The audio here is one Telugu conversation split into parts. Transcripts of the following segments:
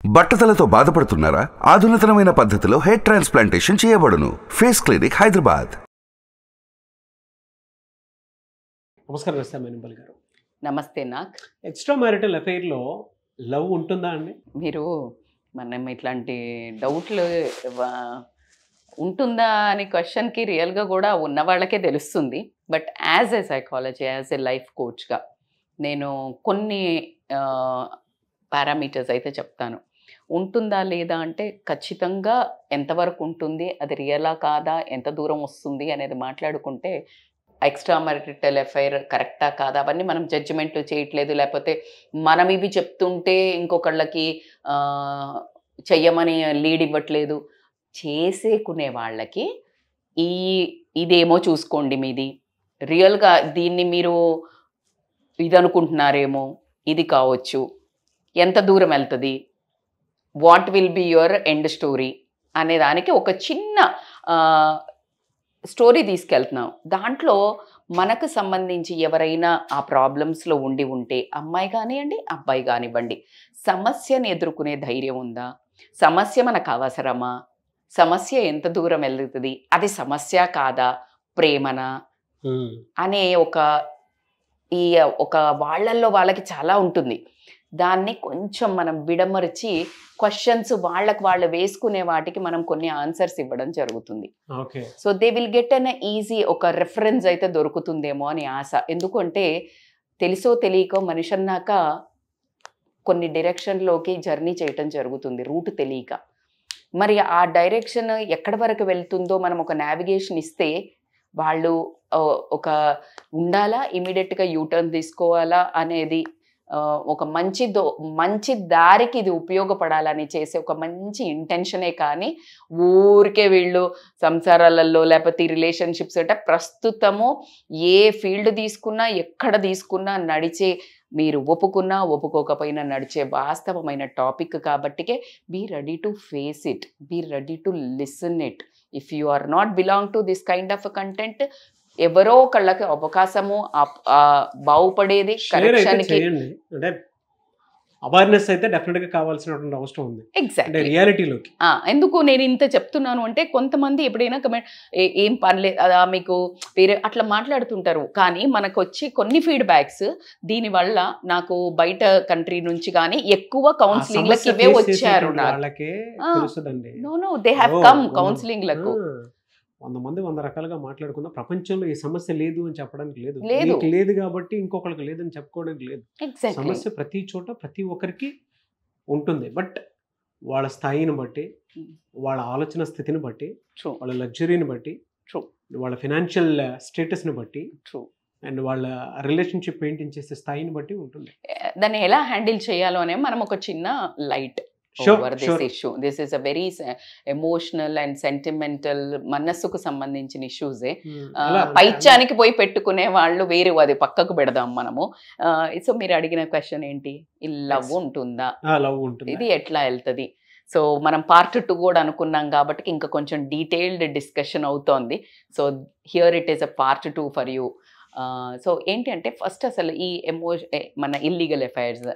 బట్టతలతో బాధపడుతున్నారా? ఆధునితనమైన పద్ధతిలో హెయిర్ ట్రాన్స్ప్లాంటేషన్ చేయబడును. Face clinic, Hyderabad. నమస్కారం మేనింపల్ గారు. నమస్తే. నాకు ఎక్స్ట్రా మ్యారిటల్ అఫైర్లో లవ్ ఉంటుందా అండి? మీరు మనం ఇట్లాంటి డౌట్లు ఉంటుందా అనే క్వశ్చన్కి రియల్గా కూడా ఉన్న వాళ్ళకే తెలుస్తుంది. But as a psychology, as a life కోచ్గా నేను కొన్ని పారామీటర్స్ అయితే చెప్తాను. ఉంటుందా లేదా అంటే ఖచ్చితంగా ఎంతవరకు ఉంటుంది, అది రియలా కాదా, ఎంత దూరం వస్తుంది అనేది మాట్లాడుకుంటే ఎక్స్ట్రా మ్యారిటల్ అఫైర్ కరెక్టా కాదా అవన్నీ మనం జడ్జిమెంట్లు చేయట్లేదు. లేకపోతే మనం ఇవి చెప్తుంటే ఇంకొకళ్ళకి చెయ్యమని లీడ్ ఇవ్వట్లేదు. చేసేకునే వాళ్ళకి ఇదేమో చూసుకోండి, మీది రియల్గా దీన్ని మీరు ఇది అనుకుంటున్నారేమో, ఇది కావచ్చు, ఎంత దూరం వెళ్తుంది, what will be your end story అనే దానికి ఒక చిన్న స్టోరీ తీసుకెళ్తున్నాం. దాంట్లో మనకు సంబంధించి ఎవరైనా ఆ ప్రాబ్లమ్స్లో ఉంటే, అమ్మాయి కానివ్వండి, అబ్బాయి కానివ్వండి, సమస్యను ఎదుర్కొనే ధైర్యం ఉందా, సమస్య మనకు అవసరమా, సమస్య ఎంత దూరం వెళ్తుంది, అది సమస్య కాదా, ప్రేమనా అనే ఒక వాళ్ళల్లో వాళ్ళకి చాలా ఉంటుంది. దాన్ని కొంచెం మనం విడమర్చి క్వశ్చన్స్ వాళ్ళు వేసుకునే వాటికి మనం కొన్ని ఆన్సర్స్ ఇవ్వడం జరుగుతుంది. So they will get an easy ఒక రెఫరెన్స్ అయితే దొరుకుతుందేమో అని ఆశ. ఎందుకంటే తెలుసో తెలియకో మనిషి అన్నాక కొన్ని డైరెక్షన్లోకి జర్నీ చేయటం జరుగుతుంది, రూట్ తెలియక. మరి ఆ డైరెక్షన్ ఎక్కడి వరకు వెళ్తుందో మనం ఒక నావిగేషన్ ఇస్తే వాళ్ళు ఉండాలా, ఇమీడియట్గా యూటర్న్ తీసుకోవాలా అనేది ఒక మంచి దారికి ఇది ఉపయోగపడాలని చేసే ఒక మంచి ఇంటెన్షనే. కానీ ఊరికే వీళ్ళు సంసారాలలో లేకపోతే రిలేషన్షిప్స్ అంటే ప్రస్తుతము ఏ ఫీల్డ్ తీసుకున్నా, ఎక్కడ తీసుకున్నా నడిచే, మీరు ఒప్పుకున్నా ఒప్పుకోకపోయినా నడిచే వాస్తవమైన టాపిక్ కాబట్టికే be ready to face it, be ready to listen it. If you are not belong to this kind of content, ఎవరో ఒకళ్ళకి అవకాశము బాగుపడేది కరెక్షన్కి అంటే అవేర్నెస్ అయితే డెఫినెట్గా కావాల్సినటువంటి అవసరం ఉంది. ఎగ్జాక్ట్లీ రియాలిటీలోకి. ఎందుకు నేను ఇంత చెప్తున్నాను అంటే, కొంతమంది ఎప్పుడైనా కమెంట్ ఏం పనిలేదు అదా మీకు వేరే అట్లా మాట్లాడుతుంటారు. కానీ మనకు వచ్చి కొన్ని ఫీడ్బ్యాక్స్ దీనివల్ల నాకు బయట కంట్రీ నుంచి కానీ ఎక్కువ కౌన్సిలింగ్లకి ఇవే వచ్చారు. నో దే హ్యావ్ కమ్ కౌన్సిలింగ్లకు. 100 మంది 100 రకాలుగా మాట్లాడుకున్నా ప్రపంచంలో ఈ సమస్య లేదు అని చెప్పడానికి లేదు. లేదు కాబట్టి ఇంకొకరికి లేదని చెప్పుకోవడానికి లేదు. సమస్య ప్రతి చోట ప్రతి ఒక్కరికి ఉంటుంది. బట్ వాళ్ళ స్థాయిని బట్టి, వాళ్ళ ఆలోచన స్థితిని బట్టి, వాళ్ళ లగ్జరీని బట్టి, వాళ్ళ ఫైనాన్షియల్ స్టేటస్ని బట్టి, అండ్ వాళ్ళ రిలేషన్షిప్ మెయింటైన్ చేసే స్థాయిని బట్టి ఉంటుంది. దాన్ని ఎలా హ్యాండిల్ చేయాలో అనే మనం ఒక చిన్న light over this issue. This is a very emotional and sentimental, మనస్సుకు సంబంధించిన ఇష్యూసే. పైత్యానికి పోయి పెట్టుకునే వాళ్ళు వేరే, అది పక్కకు పెడదాం మనము. సో మీరు అడిగిన క్వశ్చన్ ఏంటి, ఈ లవ్ ఉంటుందా, ఇది ఎట్లా వెళ్తుంది. సో మనం పార్ట్ 2 కూడా అనుకున్నాం కాబట్టి ఇంకా కొంచెం డీటెయిల్డ్ డిస్కషన్ అవుతోంది. So here it is a part 2 for you. So ఏంటి అంటే, ఫస్ట్ అసలు ఈ మన ఇల్లీగల్ అఫైర్స్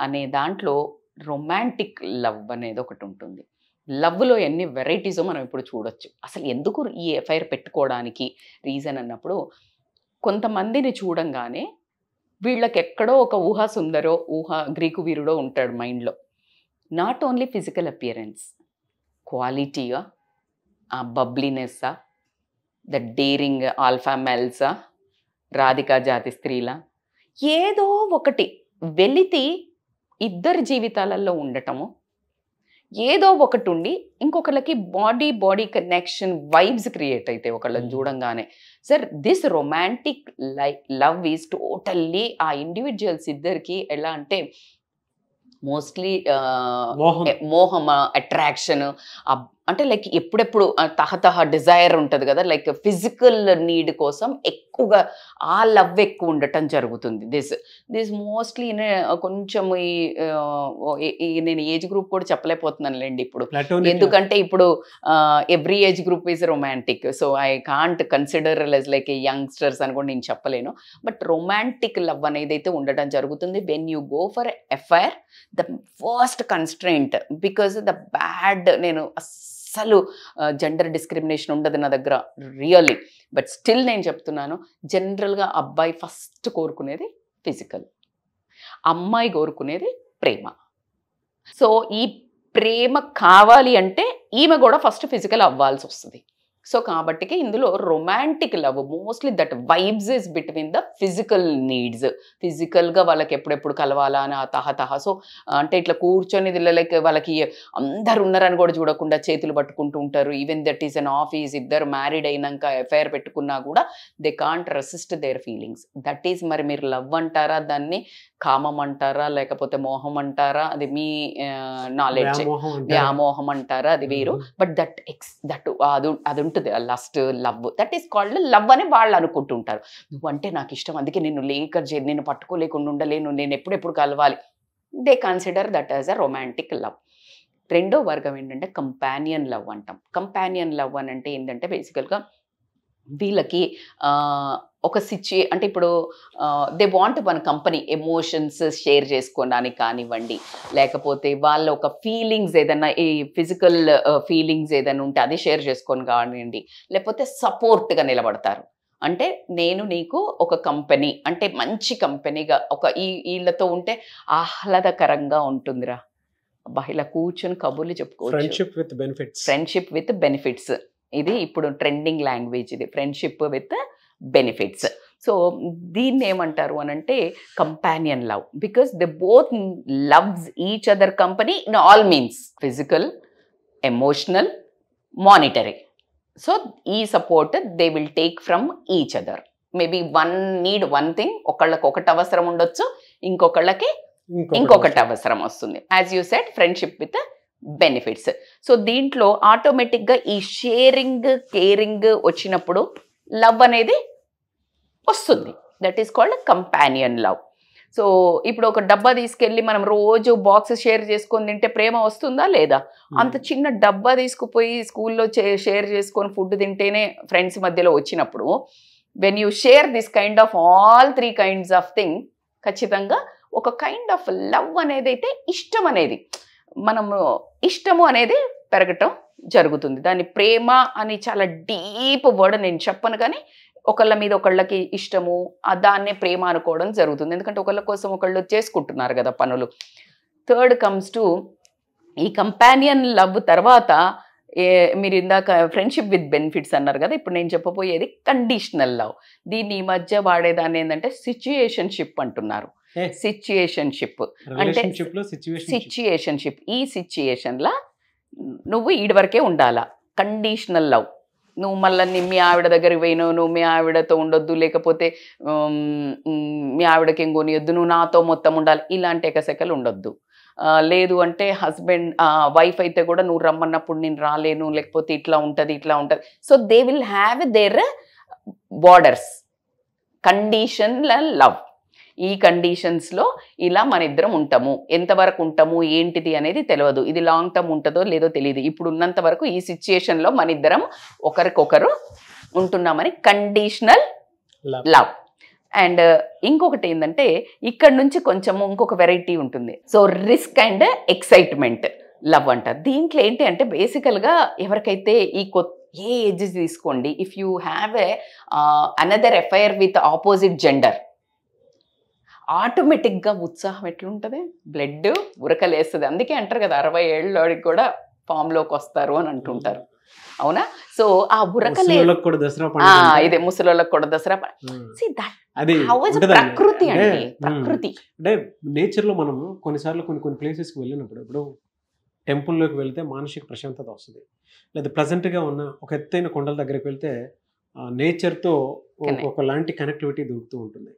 అనే దాంట్లో రొమాంటిక్ లవ్ అనేది ఒకటి ఉంటుంది. లవ్లో ఎన్ని వెరైటీసో మనం ఇప్పుడు చూడొచ్చు. అసలు ఎందుకు ఈ ఎఫైర్ పెట్టుకోవడానికి రీజన్ అన్నప్పుడు, కొంతమందిని చూడంగానే వీళ్ళకి ఎక్కడో ఒక గ్రీకు వీరుడో ఉంటాడు మైండ్లో. నాట్ ఓన్లీ ఫిజికల్ అపియరెన్స్, క్వాలిటీగా, ఆ బబ్లీనెస్సా, ద డేరింగ్ ఆల్ఫా మెల్సా, రాధికా జాతి స్త్రీలా, ఏదో ఒకటి వెలితి ఇద్దరి జీవితాలలో ఉండటము, ఏదో ఒకటి ఉండి ఇంకొకళ్ళకి బాడీ కనెక్షన్ వైబ్స్ క్రియేట్ అయితే ఒకళ్ళని చూడంగానే. Sir this romantic love is totally ఆ ఇండివిజువల్స్ ఇద్దరికి ఎలా అంటే మోస్ట్లీ మోహం, అట్రాక్షన్, అంటే లైక్ ఎప్పుడెప్పుడు తహతహ డిజైర్ ఉంటుంది కదా, లైక్ ఫిజికల్ నీడ్ కోసం ఎక్కువగా ఆ లవ్ ఎక్కువ ఉండటం జరుగుతుంది. దిస్ మోస్ట్లీ కొంచెం నేను ఏజ్ గ్రూప్ కూడా చెప్పలేకపోతున్నానులేండి ఇప్పుడు, ఎందుకంటే ఇప్పుడు every age group is romantic. So I can't consider like youngsters అని కూడా నేను చెప్పలేను. బట్ రొమాంటిక్ లవ్ అనేది అయితే ఉండటం జరుగుతుంది. When you go for FIR, the first constraint, because the bad, నేను అస్సలు జెండర్ డిస్క్రిమినేషన్ ఉండదు నా దగ్గర రియల్లీ, బట్ స్టిల్ నేను చెప్తున్నాను, జనరల్గా అబ్బాయి ఫస్ట్ కోరుకునేది ఫిజికల్, అమ్మాయి కోరుకునేది ప్రేమ. సో ఈ ప్రేమ కావాలి అంటే ఈమె కూడా ఫస్ట్ ఫిజికల్ అవ్వాల్సి వస్తుంది. సో కాబట్టికి ఇందులో romantic love mostly that vibes is between the physical needs. ఫిజికల్గా వాళ్ళకి ఎప్పుడెప్పుడు కలవాలా అని ఆ తహతహ. సో అంటే ఇట్లా కూర్చొని లైక్ వాళ్ళకి అందరు ఉన్నారని కూడా చూడకుండా చేతులు పట్టుకుంటూ ఉంటారు. Even that is an office, ఇద్దరు మ్యారీడ్ అయినాక ఎఫ్ఐఆర్ పెట్టుకున్నా కూడా they can't resist there feelings. That is మరి మీరు లవ్ అంటారా, దాన్ని కామం అంటారా, లేకపోతే మోహం అంటారా, అది మీ నాలెడ్జ్. వ్యామోహం అంటారా, అది వేరు. బట్ అది ఉంటుంది last love, that is called love అని వాళ్ళు అనుకుంటుంటారు. నువ్వంటే నాకు ఇష్టం, అందుకే నేను నేను పట్టుకోలేకుండా ఉండలేను, నేను ఎప్పుడెప్పుడు కలవాలి. They consider that as a romantic love. రెండో వర్గం ఏంటంటే కంపానియన్ లవ్ అంటాం. కంపానియన్ లవ్ అని అంటే ఏంటంటే బేసికల్గా వీళ్ళకి ఒక అంటే ఇప్పుడు they want one company emotions share చేసుకోవడానికి కానివ్వండి, లేకపోతే వాళ్ళ ఒక ఫీలింగ్స్ ఏదైనా ఈ ఫిజికల్ ఫీలింగ్స్ ఏదైనా ఉంటే అది షేర్ చేసుకొని కానివ్వండి, లేకపోతే సపోర్ట్గా నిలబడతారు. అంటే నేను నీకు ఒక కంపెనీ అంటే మంచి కంపెనీగా ఒక వీళ్ళతో ఉంటే ఆహ్లాదకరంగా ఉంటుందిరా, అబ్బా ఇలా కూర్చొని కబుర్లు చెప్పుకోవచ్చు. ఫ్రెండ్షిప్ విత్ బెనిఫిట్స్, ఇది ఇప్పుడు ట్రెండింగ్ లాంగ్వేజ్, ఇది ఫ్రెండ్షిప్ విత్ బెనిఫిట్స్. సో దీన్ని ఏమంటారు అని అంటే companion love, because they both loves each other company in all means, physical, emotional, monetary. So ఈ support they will take from each other. Maybe one need one thing, ఒకళ్ళకి ఒకటి అవసరం ఉండొచ్చు, ఇంకొకళ్ళకి ఇంకొకటి అవసరం వస్తుంది. As you said friendship with benefits. So దీంట్లో ఆటోమేటిక్గా ఈ షేరింగ్ కేరింగ్ వచ్చినప్పుడు లవ్ అనేది వస్తుంది. That is called companion love. So ఇప్పుడు ఒక డబ్బా తీసుకెళ్ళి మనం రోజు బాక్స్ షేర్ చేసుకొని తింటే ప్రేమ వస్తుందా లేదా? అంత చిన్న డబ్బా తీసుకుపోయి స్కూల్లో షేర్ చేసుకొని ఫుడ్ తింటేనే ఫ్రెండ్స్ మధ్యలో వచ్చినప్పుడు, when you share this kind of all 3 kinds of thing, ఖచ్చితంగా ఒక కైండ్ ఆఫ్ లవ్ అనేది అయితే ఇష్టం అనేది మనము ఇష్టము అనేది పెరగటం జరుగుతుంది. దాన్ని ప్రేమ అని చాలా డీప్ వర్డ్ నేను చెప్పను, కానీ ఒకళ్ళ మీద ఒకళ్ళకి ఇష్టము దాన్నే ప్రేమ అనుకోవడం జరుగుతుంది. ఎందుకంటే ఒకళ్ళ కోసం ఒకళ్ళు చేసుకుంటున్నారు కదా పనులు. థర్డ్ కమ్స్ టు ఈ కంపానియన్ లవ్ తర్వాత మీరు ఇందాక ఫ్రెండ్షిప్ విత్ బెనిఫిట్స్ అన్నారు కదా, ఇప్పుడు నేను చెప్పబోయేది కండిషనల్ లవ్. దీన్ని ఈ మధ్య వాడేదాన్ని ఏంటంటే సిచ్యుయేషన్షిప్ అంటున్నారు. సిచ్యుయేషన్షిప్ అంటే సిచ్యుయేషన్షిప్, ఈ సిచ్యుయేషన్లా నువ్వు ఈడి వరకే ఉండాలా. కండిషనల్ లవ్, నువ్వు మళ్ళీ మీ ఆవిడ దగ్గరికి పోయినావు, నువ్వు మీ ఆవిడతో ఉండొద్దు, లేకపోతే మీ ఆవిడకి ఏం కొనియొద్దు, నువ్వు నాతో మొత్తం ఉండాలి, ఇలాంటి ఎకసెకలు ఉండొద్దు. లేదు అంటే హస్బెండ్ వైఫ్ అయితే కూడా నువ్వు రమ్మన్నప్పుడు నేను రాలేను, లేకపోతే ఇట్లా ఉంటుంది ఇట్లా ఉంటుంది. So they will have their borders. Conditional love, ఈ కండిషన్స్లో ఇలా మన ఇద్దరం ఉంటాము, ఎంతవరకు ఉంటాము ఏంటిది అనేది తెలియదు, ఇది లాంగ్ టర్మ్ ఉంటుందో లేదో తెలియదు, ఇప్పుడు ఉన్నంత వరకు ఈ సిచ్యుయేషన్లో మన ఇద్దరం ఒకరికొకరు ఉంటున్నామని కండిషనల్ లవ్. అండ్ ఇంకొకటి ఏంటంటే ఇక్కడ నుంచి కొంచెము ఇంకొక వెరైటీ ఉంటుంది. So risk and excitement love అంటారు. దీంట్లో ఏంటి అంటే బేసికల్గా ఎవరికైతే ఏ ఏజ్ తీసుకోండి, if you have another affair with opposite gender, ఆటోమేటిక్గా ఉత్సాహం ఎట్లుంటుంది, బ్లడ్ ఉరకలేస్తుంది. అందుకే అంటారు కదా 60 ఏళ్ళకి కూడా ఫామ్లోకి వస్తారు అని అంటుంటారు, అవునా? సో ఆ ఉరకలే ఇదే ముసలోళ్ళకి కూడా దసరా. ప్రకృతి అంటే ప్రకృతి అంటే నేచర్లో మనం కొన్నిసార్లు కొన్ని ప్లేసెస్కి వెళ్ళినప్పుడు, ఇప్పుడు టెంపుల్లోకి వెళ్తే మానసిక ప్రశాంతత వస్తుంది, లేదా ప్లజెంట్గా ఉన్న ఒక ఎత్తైన కొండల దగ్గరికి వెళ్తే నేచర్తో ఒకలాంటి కనెక్టివిటీ దొరుకుతూ ఉంటుంది.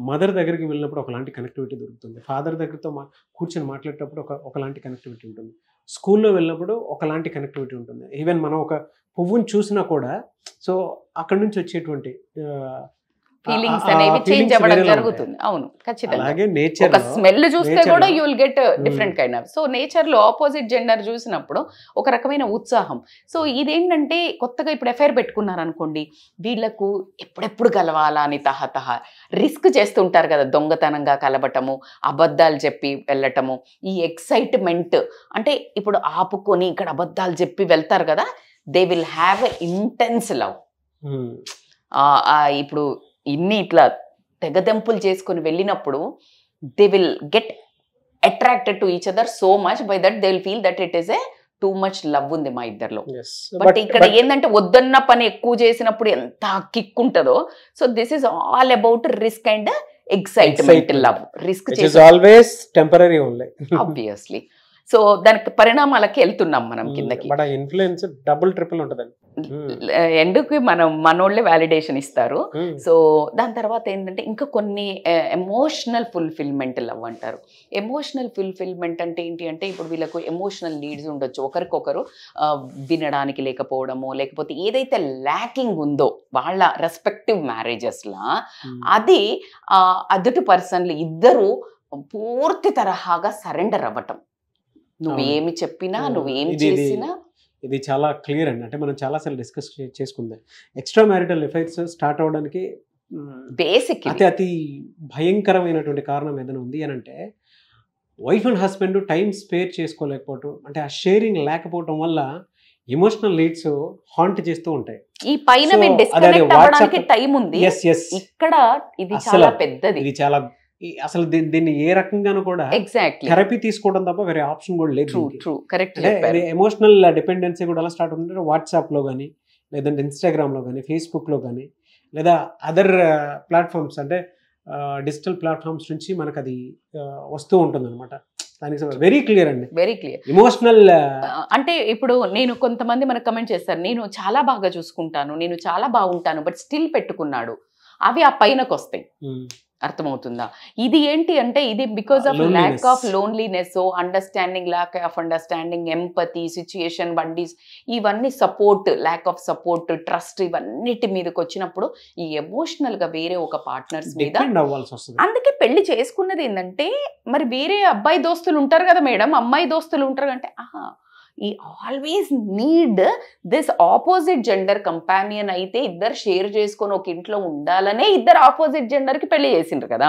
మదర్ దగ్గరికి వెళ్ళినప్పుడు ఒకలాంటి కనెక్టివిటీ దొరుకుతుంది, ఫాదర్ దగ్గరతో కూర్చొని మాట్లాడేటప్పుడు ఒకలాంటి కనెక్టివిటీ ఉంటుంది, స్కూల్లో వెళ్ళినప్పుడు ఒకలాంటి కనెక్టివిటీ ఉంటుంది. ఈవెన్ మనం ఒక పువ్వుని చూసినా కూడా సో అక్కడ నుంచి వచ్చేటువంటి ఫీలింగ్స్ అనేవి చేంజ్ అవ్వడం జరుగుతుంది. అవును, ఖచ్చితంగా. అలాగే నేచర్ ఒక స్మెల్ చూస్తే కూడా you will get different kind of. So nature లో ఆపోజిట్ జెండర్ చూసినప్పుడు ఒక రకమైన ఉత్సాహం. సో ఇదేంటంటే కొత్తగా ఇప్పుడు ఎఫ్ఐఆర్ పెట్టుకున్నారు అనుకోండి, వీళ్ళకు ఎప్పుడెప్పుడు కలవాలా అని తహతహ రిస్క్ చేస్తుంటారు కదా, దొంగతనంగా కలవటము, అబద్ధాలు చెప్పి వెళ్ళటము, ఈ ఎక్సైట్మెంట్ అంటే ఇప్పుడు ఆపుకొని ఇక్కడ అబద్ధాలు చెప్పి వెళ్తారు కదా, they will have a intense love. ఇప్పుడు ఇన్ని ఇట్లా తెగదెంపులు చేసుకుని వెళ్ళినప్పుడు they will get attracted to each other so much, by that they will feel that it is a too much love ఉంది మా ఇద్దరిలో. బట్ ఇక్కడ ఏంటంటే వద్దన్న పని ఎక్కువ చేసినప్పుడు ఎంత కిక్ ఉంటుందో. So this is all about risk and excitement love. Risk always temporary only obviously. So దానికి పరిణామాలకి వెళ్తున్నాం మనం కిందకి. ఇన్ఫ్లుయెన్స్ డబుల్ ట్రిపుల్ ఉంటుందండి. ఎండుకి మనం మనోళ్ళే వ్యాలిడేషన్ ఇస్తారు. సో దాని తర్వాత ఏంటంటే ఇంకా కొన్ని ఎమోషనల్ ఫుల్ఫిల్మెంట్ లవ్ అంటారు. ఎమోషనల్ ఫుల్ఫిల్మెంట్ అంటే ఏంటి అంటే ఇప్పుడు వీళ్ళకు ఎమోషనల్ నీడ్స్ ఉండొచ్చు, ఒకరికొకరు వినడానికి లేకపోవడము, లేకపోతే ఏదైతే ల్యాకింగ్ ఉందో వాళ్ళ రెస్పెక్టివ్ మ్యారేజెస్లా అది అదుటి పర్సన్లు ఇద్దరు పూర్తి తరహాగా సరెండర్ అవ్వటం. నువ్వేమి చెప్పినా నువ్వేమి చేసినా ఇది చాలా క్లియర్ అండి. అంటే మనం చాలాసార్లు డిస్కస్ చేసుకుందాం. ఎక్స్ట్రా మ్యారిటల్ ఎఫైర్స్ స్టార్ట్ అవడానికి బేసిక్ అతి భయంకరమైనటువంటి కారణం ఏదైనా ఉంది అని అంటే wife and husband time spare చేసుకోలేకపోవటం, అంటే ఆ షేరింగ్ లేకపోవటం వల్ల ఎమోషనల్ నీడ్స్ హాంట్ చేస్తూ ఉంటాయి. ఈ పైన డిస్కనెక్ట్ అవ్వడానికి టైం ఉంది, ఇక్కడ ఇది చాలా పెద్దది. ఇది చాలా అసలు దీన్ని ఏ రకంగానూ కూడా థెరపీ తీసుకోవడం తప్ప వేరే ఆప్షన్ కూడా లేదు. ఎమోషనల్ డిపెండెన్సీ కూడా ఎలా స్టార్ట్ అవుతుందంటే వాట్సాప్ లో కానీ, లేదంటే ఇన్స్టాగ్రామ్ లో కానీ, ఫేస్బుక్ లో కానీ, లేదా అదర్ ప్లాట్ఫామ్స్ అంటే డిజిటల్ ప్లాట్ఫామ్స్ నుంచి మనకు అది వస్తూ ఉంటుంది అనమాట. దానికి వెరీ క్లియర్ అండి, వెరీ క్లియర్. ఎమోషనల్ అంటే ఇప్పుడు నేను కొంతమంది మనకు కమెంట్ చేస్తారు, నేను చాలా బాగా చూసుకుంటాను, నేను చాలా బాగుంటాను, బట్ స్టిల్ పెట్టుకున్నాడు, అవి ఆ పైనకు వస్తాయి. అర్థమవుతుందా? ఇది ఏంటి అంటే ఇది because of lack of loneliness, understanding, lack of understanding, empathy, situation బండీస్, ఇవన్నీ support, lack of support, trust, ఇవన్నిటి మీదకి వచ్చినప్పుడు ఈ ఎమోషనల్ గా వేరే ఒక పార్ట్నర్స్ మీద. అందుకే పెళ్లి చేసుకున్నది ఏంటంటే మరి వేరే అబ్బాయి దోస్తులు ఉంటారు కదా మేడం, అమ్మాయి దోస్తులు ఉంటారు అంటే ఈ always need this opposite gender companion. అయితే ఇద్దరు షేర్ చేసుకొని ఒక ఇంట్లో ఉండాలనే ఇద్దరు ఆపోజిట్ జెండర్ కి పెళ్లి చేసిండ్రు కదా.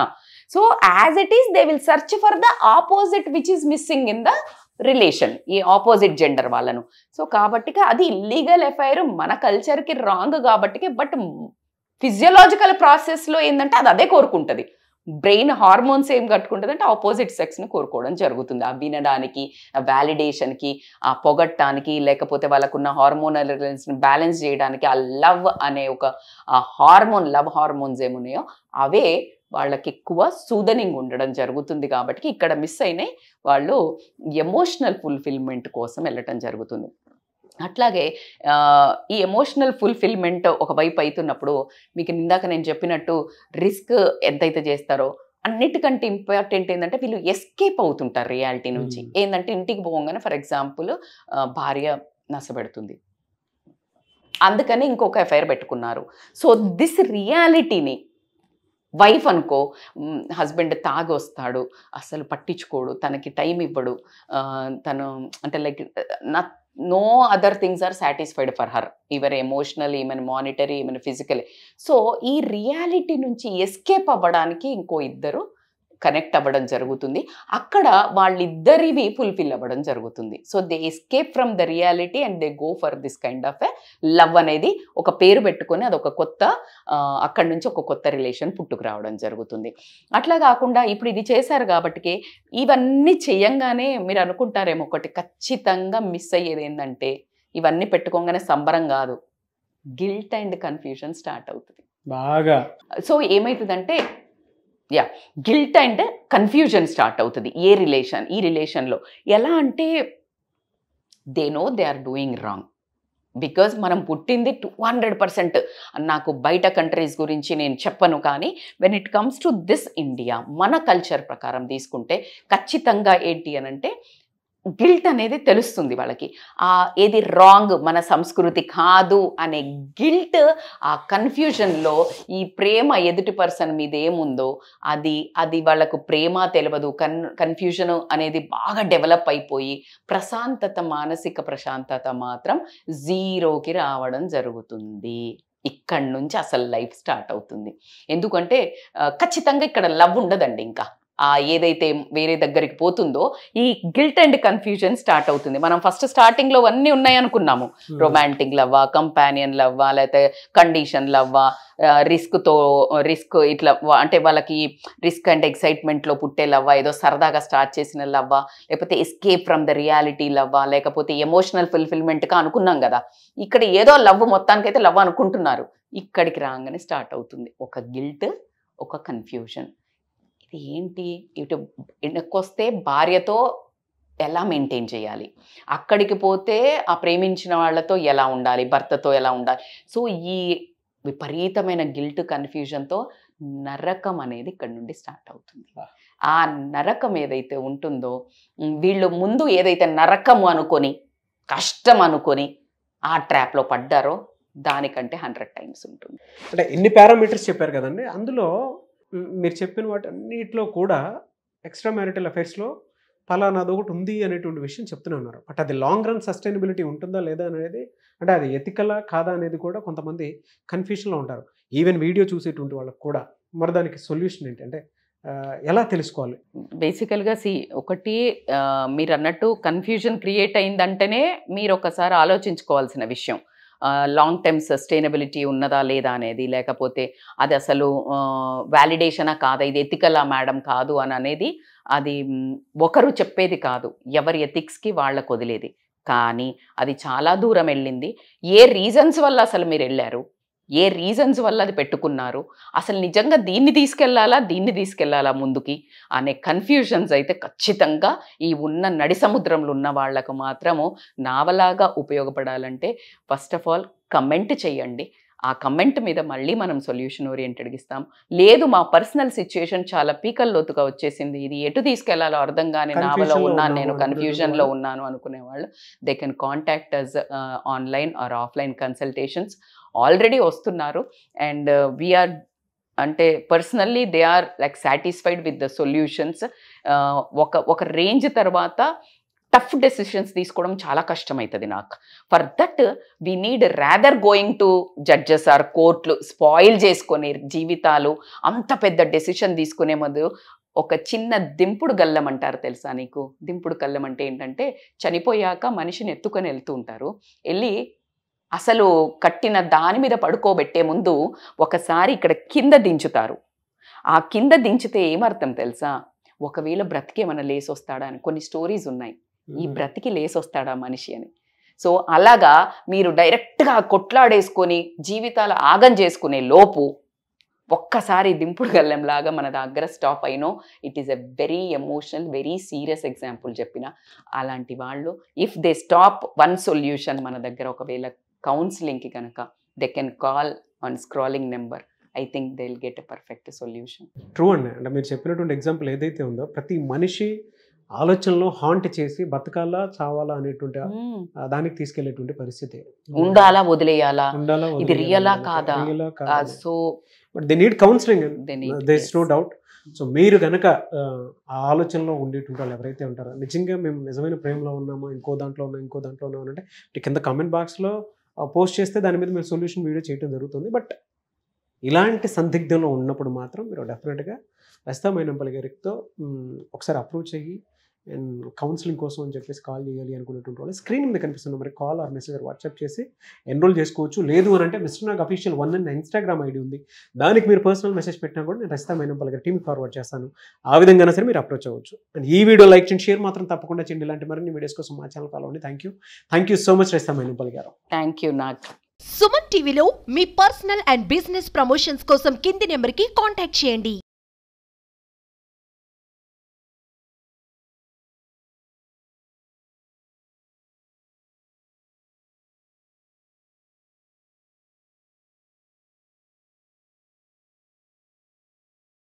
So as it is they will search for the opposite which is missing in the relation, ఈ ఆపోజిట్ జెండర్ వాళ్ళను. సో కాబట్టి అది ఇల్లీగల్ ఎఫైర్, మన కల్చర్కి రాంగ్ కాబట్టి. బట్ ఫిజియోలాజికల్ ప్రాసెస్లో ఏంటంటే అది అదే కోరుకుంటుంది. బ్రెయిన్ హార్మోన్స్ ఏం కట్టుకుంటుంది అంటే ఆపోజిట్ సెక్స్ని కోరుకోవడం జరుగుతుంది. ఆ వినడానికి, ఆ వ్యాలిడేషన్కి, ఆ పొగట్టానికి, లేకపోతే వాళ్ళకున్న హార్మోనల్ రిలేషన్స్ని బ్యాలెన్స్ చేయడానికి ఆ లవ్ అనే ఒక హార్మోన్, లవ్ హార్మోన్స్ ఏమున్నాయో అవే వాళ్ళకి ఎక్కువ సూదనింగ్ ఉండడం జరుగుతుంది. కాబట్టి ఇక్కడ మిస్ అయినాయి, వాళ్ళు ఎమోషనల్ ఫుల్ఫిల్మెంట్ కోసం వెళ్ళటం జరుగుతుంది. అట్లాగే ఈ ఎమోషనల్ ఫుల్ఫిల్మెంట్ ఒకవైపు అవుతున్నప్పుడు మీకు ఇందాక నేను చెప్పినట్టు రిస్క్ ఎంతైతే చేస్తారో అన్నిటికంటే ఇంపార్టెంట్ ఏంటంటే వీళ్ళు ఎస్కేప్ అవుతుంటారు రియాలిటీ నుంచి. ఏంటంటే ఇంటికి పోగానే ఫర్ ఎగ్జాంపుల్ భార్య నష్టపెడుతుంది, అందుకని ఇంకొక ఎఫ్ఐఆర్ పెట్టుకున్నారు. సో దిస్ రియాలిటీని వైఫ్ అనుకో, హస్బెండ్ తాగి వస్తాడు, అసలు పట్టించుకోడు, తనకి టైం ఇవ్వడు, తను అంటే like no other things are satisfied for her, even emotionally, even monetary, even physically. So ఈ రియాలిటీ నుంచి ఎస్కేప్ అవ్వడానికి ఇంకో ఇద్దరు కనెక్ట్ అవ్వడం జరుగుతుంది. అక్కడ వాళ్ళిద్దరివి ఫుల్ఫిల్ అవ్వడం జరుగుతుంది. So they escape from the reality and they go for this kind of a love అనేది ఒక పేరు పెట్టుకొని అదొక కొత్త, అక్కడి నుంచి ఒక కొత్త రిలేషన్ పుట్టుకు రావడం జరుగుతుంది. అట్లా కాకుండా ఇప్పుడు ఇది చేశారు కాబట్టి ఇవన్నీ చేయంగానే మీరు అనుకుంటారేమో ఒకటి ఖచ్చితంగా మిస్ అయ్యేది ఏంటంటే ఇవన్నీ పెట్టుకోగానే సంబరం కాదు, గిల్ట్ అండ్ కన్ఫ్యూజన్ స్టార్ట్ అవుతుంది బాగా. సో ఏమవుతుందంటే గిల్ట్ అండ్ కన్ఫ్యూజన్ స్టార్ట్ అవుతుంది ఈ రిలేషన్లో. ఎలా అంటే they know they are doing wrong, because మనం పుట్టింది 200%. నాకు బయట కంట్రీస్ గురించి నేను చెప్పను, కానీ when it comes to this India మన కల్చర్ ప్రకారం తీసుకుంటే ఖచ్చితంగా ఏంటి అని అంటే గిల్ట్ అనేది తెలుస్తుంది వాళ్ళకి. ఏది రాంగ్, మన సంస్కృతి కాదు అనే గిల్ట్, ఆ కన్ఫ్యూజన్లో ఈ ప్రేమ ఎదుటి పర్సన్ మీద ఏముందో అది వాళ్ళకు ప్రేమ తెలియదు, కన్ఫ్యూజన్ అనేది బాగా డెవలప్ అయిపోయి ప్రశాంతత, మానసిక ప్రశాంతత మాత్రం జీరోకి రావడం జరుగుతుంది. ఇక్కడి నుంచి అసలు లైఫ్ స్టార్ట్ అవుతుంది. ఎందుకంటే ఖచ్చితంగా ఇక్కడ లవ్ ఉండదండి. ఇంకా ఏదైతే వేరే దగ్గరికి పోతుందో ఈ గిల్ట్ అండ్ కన్ఫ్యూజన్ స్టార్ట్ అవుతుంది. మనం ఫస్ట్ స్టార్టింగ్లో అన్నీ ఉన్నాయి అనుకున్నాము, రొమాంటిక్ లవ్వా, కంపానియన్ లవ్వా, లేకపోతే కండిషన్ లవ్వా, రిస్క్ ఇట్లా అంటే వాళ్ళకి రిస్క్ అండ్ ఎక్సైట్మెంట్లో పుట్టే లవ్వా, ఏదో సరదాగా స్టార్ట్ చేసిన లవ్వా, లేకపోతే ఎస్కేప్ ఫ్రమ్ ద రియాలిటీ లవ్వా, లేకపోతే ఎమోషనల్ ఫుల్ఫిల్మెంట్గా అనుకున్నాం కదా. ఇక్కడ ఏదో లవ్, మొత్తానికైతే లవ్ అనుకుంటున్నారు. ఇక్కడికి రాగానే స్టార్ట్ అవుతుంది ఒక గిల్ట్, ఒక కన్ఫ్యూజన్. ఇది ఏంటి, ఇటు వెనక్కొస్తే భార్యతో ఎలా మెయింటైన్ చేయాలి, అక్కడికి పోతే ఆ ప్రేమించిన వాళ్ళతో ఎలా ఉండాలి, భర్తతో ఎలా ఉండాలి. సో ఈ విపరీతమైన గిల్ట్, కన్ఫ్యూజన్తో నరకం అనేది ఇక్కడ నుండి స్టార్ట్ అవుతుంది. ఆ నరకం ఏదైతే ఉంటుందో, వీళ్ళు ముందు ఏదైతే నరకము అనుకొని, కష్టం అనుకొని ఆ ట్రాప్లో పడ్డారో దానికంటే 100 times ఉంటుంది. అంటే ఎన్ని పారామీటర్స్ చెప్పారు కదండి, అందులో మీరు చెప్పిన వాటి అన్నిటిలో కూడా ఎక్స్ట్రా మ్యారిటల్ అఫైర్స్లో ఫలానాది ఒకటి ఉంది అనేటువంటి విషయం చెప్తూనే ఉన్నారు. బట్ అది లాంగ్ రన్ సస్టైనబిలిటీ ఉంటుందా లేదా అనేది, అంటే అది ఎథికలా కాదా అనేది కూడా కొంతమంది కన్ఫ్యూషన్లో ఉంటారు. ఈవెన్ వీడియో చూసేటువంటి వాళ్ళకి కూడా. మరి దానికి సొల్యూషన్ ఏంటి, అంటే ఎలా తెలుసుకోవాలి? బేసికల్గా ఒకటి మీరు అన్నట్టు కన్ఫ్యూజన్ క్రియేట్ అయిందంటేనే మీరు ఒకసారి ఆలోచించుకోవాల్సిన విషయం, లాంగ్ టర్మ్ సస్టైనబిలిటీ ఉన్నదా లేదా అనేది, లేకపోతే అది అసలు వ్యాలిడేషనా కాదా, ఇది ఎథికలా మేడం కాదు అని అనేది అది ఒకరు చెప్పేది కాదు, ఎవరి ఎథిక్స్కి వాళ్ళకు వదిలేది. కానీ అది చాలా దూరం వెళ్ళింది. ఏ రీజన్స్ వల్ల అసలు మీరు వెళ్ళారు, ఏ రీజన్స్ వల్ల అది పెట్టుకున్నారు, అసలు నిజంగా దీన్ని తీసుకెళ్లాలా ముందుకి అనే కన్ఫ్యూజన్స్ అయితే ఖచ్చితంగా ఈ ఉన్న నడి సముద్రంలో ఉన్న వాళ్ళకు మాత్రము నావలాగా ఉపయోగపడాలంటే ఫస్ట్ ఆఫ్ ఆల్ కమెంట్ చేయండి. ఆ కమెంట్ మీద మళ్ళీ మనం సొల్యూషన్ ఓరియంటెడ్గా ఇస్తాం. లేదు మా పర్సనల్ సిచ్యుయేషన్ చాలా పీకల్లోతుగా వచ్చేసింది, ఇది ఎటు తీసుకెళ్లాలో అర్థం కాని నావలో ఉన్నాను, నేను కన్ఫ్యూజన్లో ఉన్నాను అనుకునే వాళ్ళు they can contact us online or offline consultations. Already వస్తున్నారు అండ్ వీఆర్ అంటే personally they are like satisfied with the solutions. ఒక రేంజ్ తర్వాత టఫ్ డెసిషన్స్ తీసుకోవడం చాలా కష్టమవుతుంది నాకు. For that we need rather going to judges or కోర్టులు స్పాయిల్ చేసుకొని జీవితాలు, అంత పెద్ద డెసిషన్ తీసుకునే ముందు ఒక చిన్న దింపుడు గల్లం అంటారు తెలుసా నీకు? దింపుడు గల్లం అంటే ఏంటంటే చనిపోయాక మనిషిని ఎత్తుకొని వెళ్తూ ఉంటారు, వెళ్ళి అసలు కట్టిన దాని మీద పడుకోబెట్టే ముందు ఒకసారి ఇక్కడ కింద దించుతారు. ఆ కింద దించితే ఏమర్థం తెలుసా, ఒకవేళ బ్రతికేమన్నా లేసొస్తాడా అని. కొన్ని స్టోరీస్ ఉన్నాయి, ఈ బ్రతికి లేసొస్తాడా మనిషి అని. సో అలాగా మీరు డైరెక్ట్గా కొట్లాడేసుకొని జీవితాలు ఆగం చేసుకునే లోపు ఒక్కసారి దింపుడు గల్లంలాగా మన దగ్గర స్టాప్ అయినో it is a very emotional, very serious example చెప్పిన. అలాంటి వాళ్ళు if they stop one solution మన దగ్గర, ఒకవేళ కౌన్సిలింగ్కి కనుక they can call on scrolling number, I think they will get a perfect solution. True అండి. అంటే మీరు చెప్పినటువంటి ఎగ్జాంపుల్ ఏదైతే ఉందో, ప్రతి మనిషి ఆలోచనలో హాంట్ చేసి బతకాలా చావాలా అనేటువంటి దానికి తీసుకెళ్లేటువంటి పరిస్థితి. ఉండాలా వదిలేయాలా, ఇది రియలా కాదా, so but they need counselling, there is no doubt. So మీరు కనుక ఆ ఆలోచనలో ఉండేటువంటి వాళ్ళు ఎవరైతే ఉంటారో, నిజంగా మేము నిజమైన ప్రేమలో ఉన్నామో, ఇంకో దాంట్లో ఉన్నాం అంటే కింద కామెంట్ బాక్స్లో పోస్ట్ చేస్తే దాని మీద మేము సొల్యూషన్ వీడియో చేయడం జరుగుతుంది. బట్ ఇలాంటి సందిగ్ధంలో ఉన్నప్పుడు మాత్రం మీరు డెఫినెట్గా రజితా మైనంపల్లి గారితో ఒకసారి అప్రోచ్ అయ్యి అండ్ కౌన్సిలింగ్ కోసం అని చెప్పేసి కాల్ చేయాలి అనుకునేటువంటి వాళ్ళు స్క్రీన్ మీద కనిపిస్తున్న మరి కాల్ ఆర్ మెసేజ్ వాట్సాప్ చేసి ఎన్రోల్ చేసుకోవచ్చు. లేదు అని అంటే మిస్టర్ నాగ్ అఫీషియల్ 1 అనే ఇన్స్టాగ్రామ్ ఐడి ఉంది, దానికి మీరు పర్సనల్ మెసేజ్ పెట్టినా కూడా నేను రజితా మైనంపల్లి గారి టీమ్కి ఫార్వర్డ్ చేస్తాను. ఆ విధంగా సరే మీరు అప్రోచ్ అవ్వచ్చు. అండ్ ఈ వీడియో లైక్ చేయండి, షేర్ మాత్రం తప్పకుండా చేయండి. ఇలాంటి మరిన్ని వీడియోస్ కోసం మా ఛానల్ ఫాలో అవ్వండి. Thank you so much Rajitha Mynampally గారు. Thank you Nag. సుమన్ టీవీలో మీ పర్సనల్ అండ్ బిజినెస్ ప్రమోషన్స్ కోసం కింది నెంబర్కి కాంటాక్ట్ చేయండి.